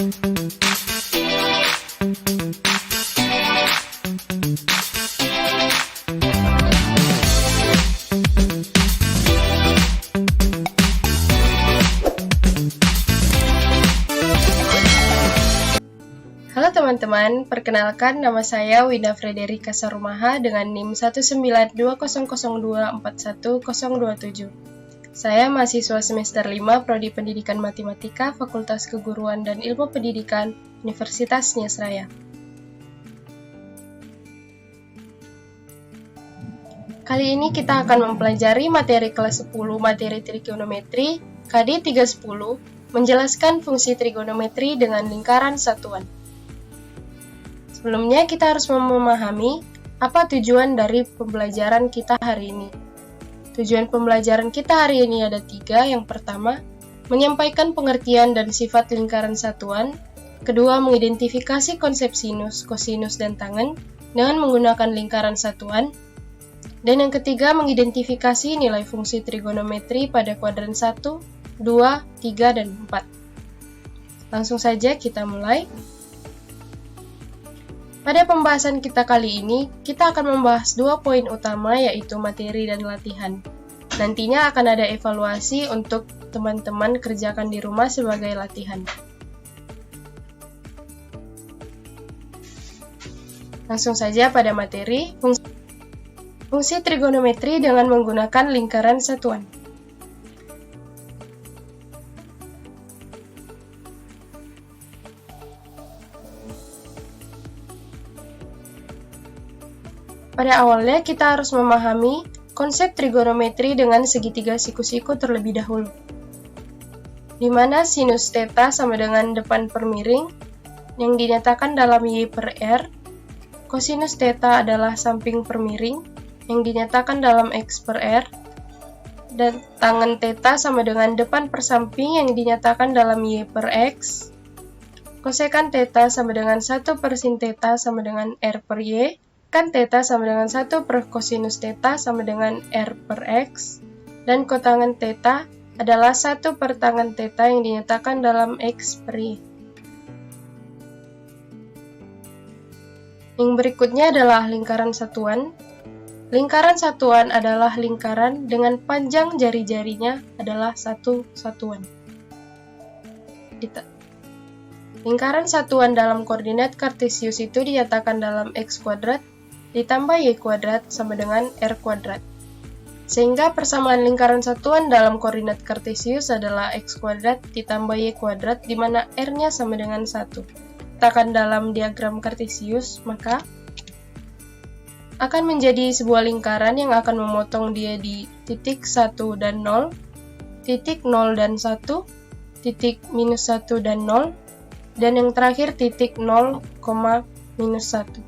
Halo teman-teman, perkenalkan nama saya Winda Frederika Sarumaha dengan NIM 19200241027. Saya mahasiswa semester 5 Prodi Pendidikan Matematika Fakultas Keguruan dan Ilmu Pendidikan Universitas Nias Raya. Kali ini kita akan mempelajari materi kelas 10 materi trigonometri KD 310 menjelaskan fungsi trigonometri dengan lingkaran satuan. Sebelumnya kita harus memahami apa tujuan dari pembelajaran kita hari ini. Tujuan pembelajaran kita hari ini ada 3. Yang pertama, menyampaikan pengertian dan sifat lingkaran satuan. Kedua, mengidentifikasi konsep sinus, kosinus, dan tangen dengan menggunakan lingkaran satuan. Dan yang ketiga, mengidentifikasi nilai fungsi trigonometri pada kuadran 1, 2, 3, dan 4. Langsung saja kita mulai. Pada pembahasan kita kali ini, kita akan membahas 2 poin utama yaitu materi dan latihan. Nantinya akan ada evaluasi untuk teman-teman kerjakan di rumah sebagai latihan. Langsung saja pada materi, fungsi trigonometri dengan menggunakan lingkaran satuan. Pada awalnya kita harus memahami konsep trigonometri dengan segitiga siku-siku terlebih dahulu, di mana sinus theta sama dengan depan per miring yang dinyatakan dalam Y per R, kosinus theta adalah samping per miring yang dinyatakan dalam X per R, dan tangen theta sama dengan depan per samping yang dinyatakan dalam Y per X, kosekan theta sama dengan 1 per sin theta sama dengan R per Y, kan theta sama dengan 1 per kosinus theta sama dengan R per X, dan kotangen theta adalah 1 per tangen theta yang dinyatakan dalam X per Y. Yang berikutnya adalah lingkaran satuan. Lingkaran satuan adalah lingkaran dengan panjang jari-jarinya adalah satu satuan. Lingkaran satuan dalam koordinat kartesius itu dinyatakan dalam X kuadrat ditambah Y kuadrat sama dengan R kuadrat. Sehingga persamaan lingkaran satuan dalam koordinat kartesius adalah X kuadrat ditambah Y kuadrat di mana R-nya sama dengan 1. Letakkan dalam diagram kartesius, maka akan menjadi sebuah lingkaran yang akan memotong dia di titik 1 dan 0, titik 0 dan 1, titik minus 1 dan 0, dan yang terakhir titik 0, minus 1.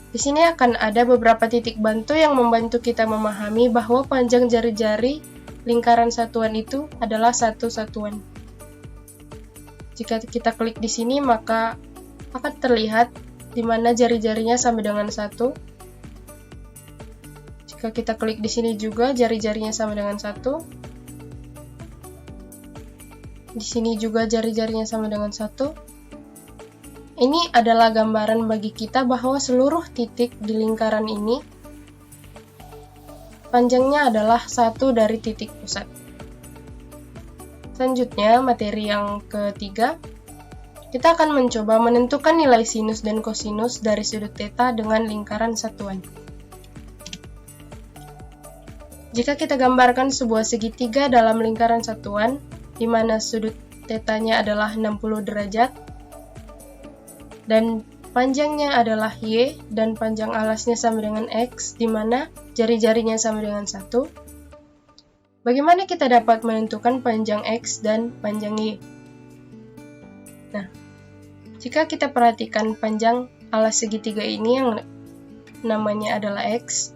Di sini akan ada beberapa titik bantu yang membantu kita memahami bahwa panjang jari-jari lingkaran satuan itu adalah satu satuan. Jika kita klik di sini, maka akan terlihat di mana jari-jarinya sama dengan 1. Jika kita klik di sini juga, jari-jarinya sama dengan 1. Di sini juga jari-jarinya sama dengan 1. Ini adalah gambaran bagi kita bahwa seluruh titik di lingkaran ini panjangnya adalah 1 dari titik pusat. Selanjutnya, materi yang ketiga, kita akan mencoba menentukan nilai sinus dan kosinus dari sudut theta dengan lingkaran satuan. Jika kita gambarkan sebuah segitiga dalam lingkaran satuan, di mana sudut tetanya adalah 60 derajat, dan panjangnya adalah Y, dan panjang alasnya sama dengan X, di mana jari-jarinya sama dengan 1. Bagaimana kita dapat menentukan panjang X dan panjang Y? Nah, jika kita perhatikan panjang alas segitiga ini yang namanya adalah X,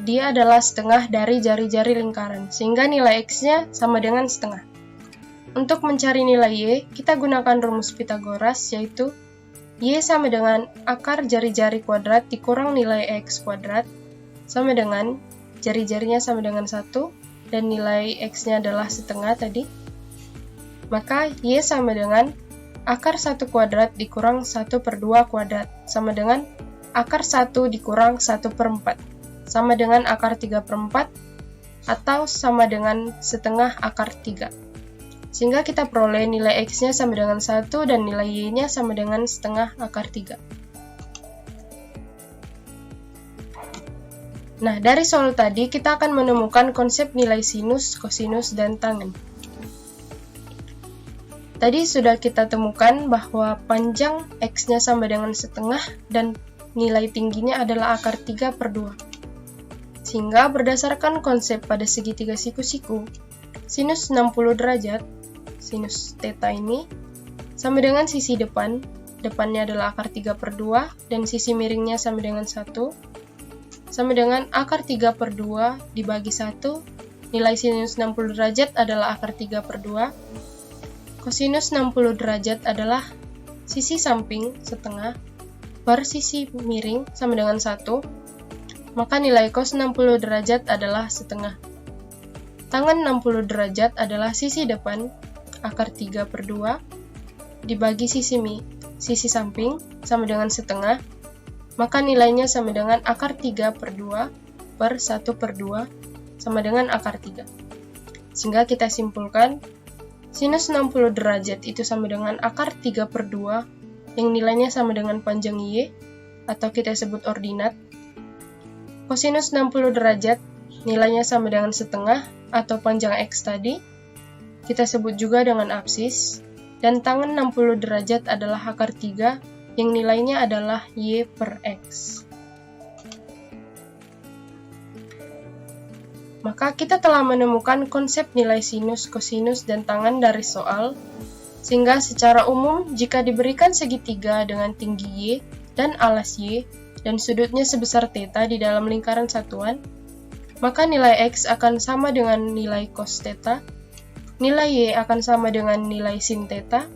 dia adalah setengah dari jari-jari lingkaran, sehingga nilai X-nya sama dengan setengah. Untuk mencari nilai Y, kita gunakan rumus Pythagoras, yaitu Y sama dengan akar jari-jari kuadrat dikurang nilai X kuadrat sama dengan jari-jarinya sama dengan 1 dan nilai X-nya adalah setengah tadi. Maka Y sama dengan akar 1 kuadrat dikurang 1/2 kuadrat sama dengan akar 1 dikurang 1/4 sama dengan akar 3/4 atau sama dengan setengah akar 3. Sehingga kita peroleh nilai X-nya sama dengan 1 dan nilai Y-nya sama dengan setengah akar 3. Nah, dari soal tadi kita akan menemukan konsep nilai sinus, kosinus, dan tangen. Tadi sudah kita temukan bahwa panjang X-nya sama dengan setengah dan nilai tingginya adalah akar 3/2. Sehingga berdasarkan konsep pada segitiga siku-siku, sinus 60 derajat, sinus theta ini, sama dengan sisi depannya adalah akar 3/2, dan sisi miringnya sama dengan 1, sama dengan akar 3/2 dibagi 1, nilai sinus 60 derajat adalah akar 3/2, kosinus 60 derajat adalah sisi samping setengah per sisi miring sama dengan 1, maka nilai cos 60 derajat adalah setengah. Tangen 60 derajat adalah sisi depan, akar 3/2, dibagi sisi samping sama dengan setengah, maka nilainya sama dengan akar 3/2 per 1/2 sama dengan akar 3. Sehingga kita simpulkan, sinus 60 derajat itu sama dengan akar 3/2 yang nilainya sama dengan panjang Y, atau kita sebut ordinat. Kosinus 60 derajat nilainya sama dengan setengah atau panjang X tadi, kita sebut juga dengan absis. Dan tangen 60 derajat adalah akar 3 yang nilainya adalah Y per X. Maka kita telah menemukan konsep nilai sinus, kosinus, dan tangen dari soal, sehingga secara umum jika diberikan segitiga dengan tinggi Y dan alas Y, dan sudutnya sebesar theta di dalam lingkaran satuan, maka nilai X akan sama dengan nilai cos theta, nilai Y akan sama dengan nilai sin theta,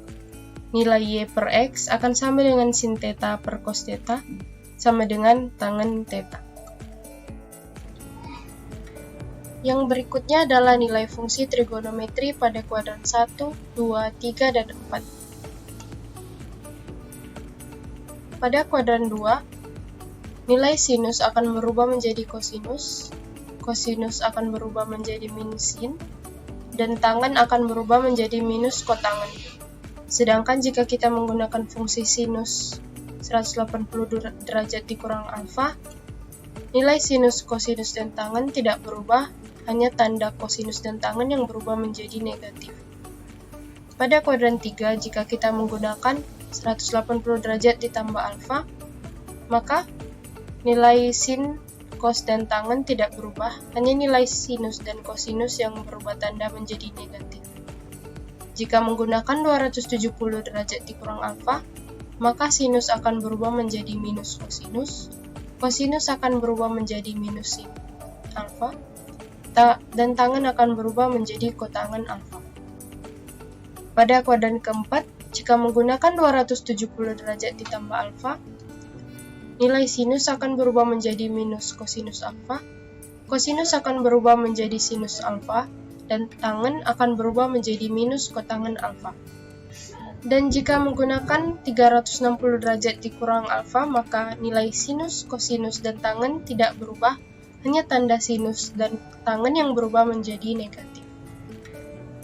nilai Y per X akan sama dengan sin theta per cos theta, sama dengan tangen theta. Yang berikutnya adalah nilai fungsi trigonometri pada kuadran 1, 2, 3, dan 4. Pada kuadran 2, nilai sinus akan berubah menjadi kosinus, kosinus akan berubah menjadi min sin, dan tangen akan berubah menjadi minus kotangen. Sedangkan jika kita menggunakan fungsi sinus 180 derajat dikurang alfa, nilai sinus, kosinus, dan tangen tidak berubah, hanya tanda kosinus dan tangen yang berubah menjadi negatif. Pada kuadran 3, jika kita menggunakan 180 derajat ditambah alfa, maka nilai sin, cos, dan tangen tidak berubah, hanya nilai sinus dan kosinus yang berubah tanda menjadi negatif. Jika menggunakan 270 derajat dikurang alfa, maka sinus akan berubah menjadi minus kosinus, kosinus akan berubah menjadi minus sin alfa, dan tangen akan berubah menjadi kotangen alfa. Pada kuadran keempat, jika menggunakan 270 derajat ditambah alfa, nilai sinus akan berubah menjadi minus kosinus alfa, kosinus akan berubah menjadi sinus alfa, dan tangen akan berubah menjadi minus kotangen alfa. Dan jika menggunakan 360 derajat dikurang alfa, maka nilai sinus, kosinus, dan tangen tidak berubah, hanya tanda sinus dan tangen yang berubah menjadi negatif.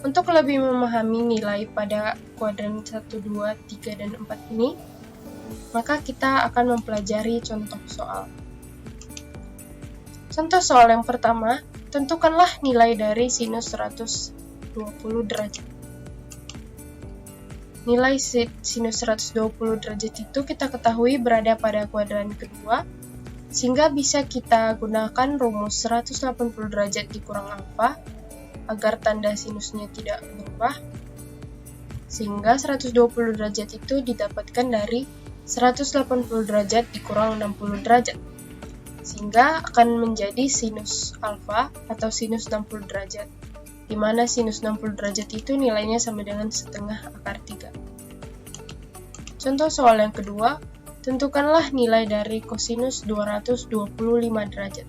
Untuk lebih memahami nilai pada kuadran 1, 2, 3, dan 4 ini, maka kita akan mempelajari contoh soal. Contoh soal yang pertama, tentukanlah nilai dari sinus 120 derajat. Nilai sinus 120 derajat itu kita ketahui berada pada kuadran kedua, sehingga bisa kita gunakan rumus 180 derajat dikurang alfa agar tanda sinusnya tidak berubah, sehingga 120 derajat itu didapatkan dari 180 derajat dikurang 60 derajat, sehingga akan menjadi sinus alfa atau sinus 60 derajat, di mana sinus 60 derajat itu nilainya sama dengan setengah akar 3. Contoh soal yang kedua, tentukanlah nilai dari kosinus 225 derajat.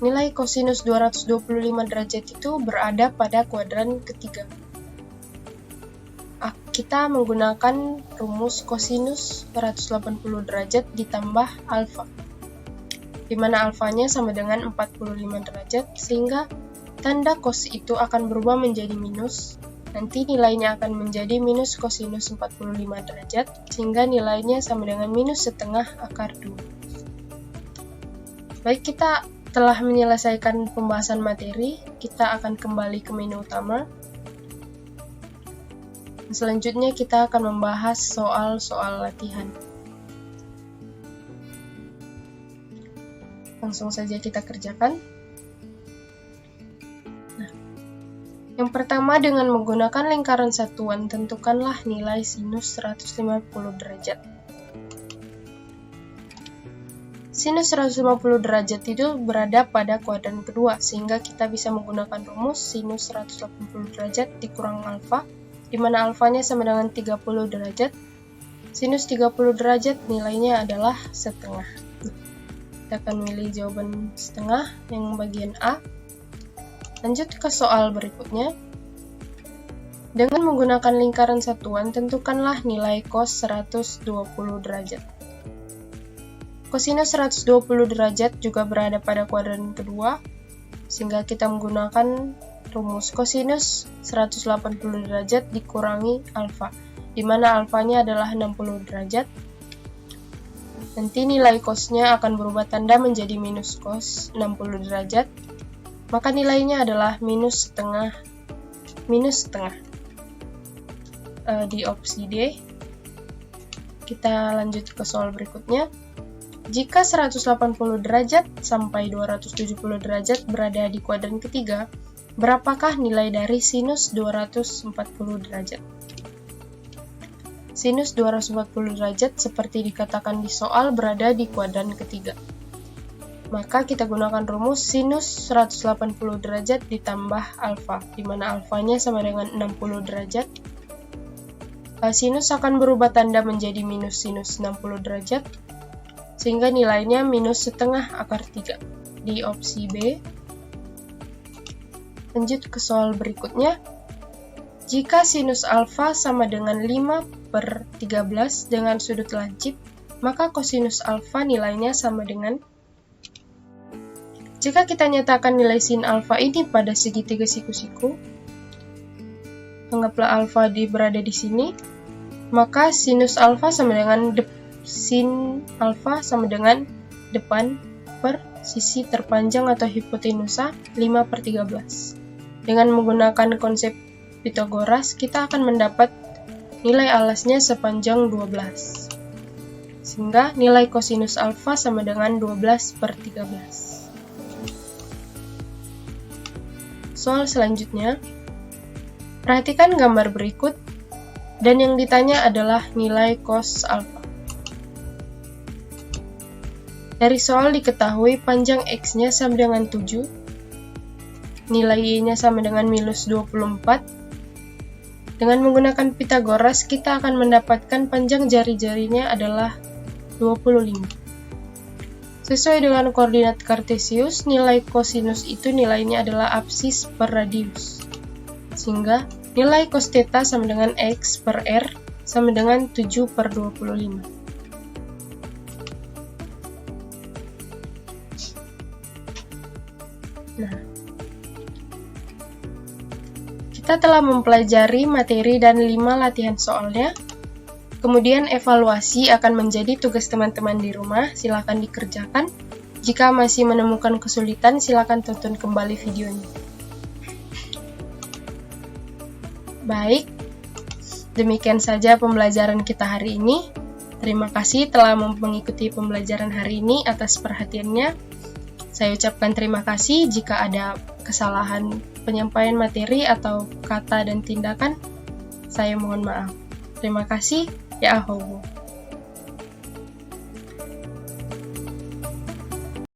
Nilai kosinus 225 derajat itu berada pada kuadran ketiga. kita menggunakan rumus kosinus 180 derajat ditambah alfa, di mana alfanya sama dengan 45 derajat, sehingga tanda cos itu akan berubah menjadi minus. Nanti nilainya akan menjadi minus kosinus 45 derajat, sehingga nilainya sama dengan minus setengah akar 2. Baik, kita telah menyelesaikan pembahasan materi, kita akan kembali ke menu utama. Selanjutnya kita akan membahas soal-soal latihan. Langsung saja kita kerjakan. Nah, yang pertama, dengan menggunakan lingkaran satuan, tentukanlah nilai sinus 150 derajat. Sinus 150 derajat itu berada pada kuadran kedua, sehingga kita bisa menggunakan rumus sinus 180 derajat dikurang alfa, di mana alfanya sama dengan 30 derajat. Sinus 30 derajat nilainya adalah setengah. Kita akan milih jawaban setengah yang bagian A. Lanjut ke soal berikutnya. Dengan menggunakan lingkaran satuan, tentukanlah nilai cos 120 derajat. Kosinus 120 derajat juga berada pada kuadran kedua, sehingga kita menggunakan rumus kosinus 180 derajat dikurangi alfa, di mana alfanya adalah 60 derajat. Nanti nilai cosnya akan berubah tanda menjadi minus cos 60 derajat, maka nilainya adalah minus setengah. Di opsi D. Kita lanjut ke soal berikutnya. Jika 180 derajat sampai 270 derajat berada di kuadran ketiga, berapakah nilai dari sinus 240 derajat? Sinus 240 derajat seperti dikatakan di soal berada di kuadran ketiga. Maka kita gunakan rumus sinus 180 derajat ditambah alfa, di mana alfanya sama dengan 60 derajat. Sinus akan berubah tanda menjadi minus sinus 60 derajat, sehingga nilainya minus setengah akar 3 di opsi B. Lanjut ke soal berikutnya. Jika sinus alfa sama dengan 5/13 dengan sudut lancip, maka kosinus alfa nilainya sama dengan. Jika kita nyatakan nilai sin alfa ini pada segitiga siku-siku, anggaplah alfa berada di sini, maka sinus alfa sama dengan sin alfa sama dengan depan per sisi terpanjang atau hipotenusa 5/13. Dengan menggunakan konsep Pythagoras, kita akan mendapat nilai alasnya sepanjang 12. Sehingga nilai kosinus alfa sama dengan 12/13. Soal selanjutnya, perhatikan gambar berikut, dan yang ditanya adalah nilai cos alfa. Dari soal diketahui panjang X-nya sama dengan 7, nilai Y-nya sama dengan minus 24. Dengan menggunakan Pythagoras, kita akan mendapatkan panjang jari-jarinya adalah 25. Sesuai dengan koordinat Kartesius, nilai kosinus itu nilainya adalah absis per radius. Sehingga nilai cos theta sama dengan X per R sama dengan 7/25. Nah, kita telah mempelajari materi dan 5 latihan soalnya. Kemudian evaluasi akan menjadi tugas teman-teman di rumah, silakan dikerjakan. Jika masih menemukan kesulitan, silakan tonton kembali videonya. Baik, demikian saja pembelajaran kita hari ini. Terima kasih telah mengikuti pembelajaran hari ini atas perhatiannya. Saya ucapkan terima kasih jika ada kesalahan penyampaian materi atau kata dan tindakan. Saya mohon maaf. Terima kasih. Ya, ahowo.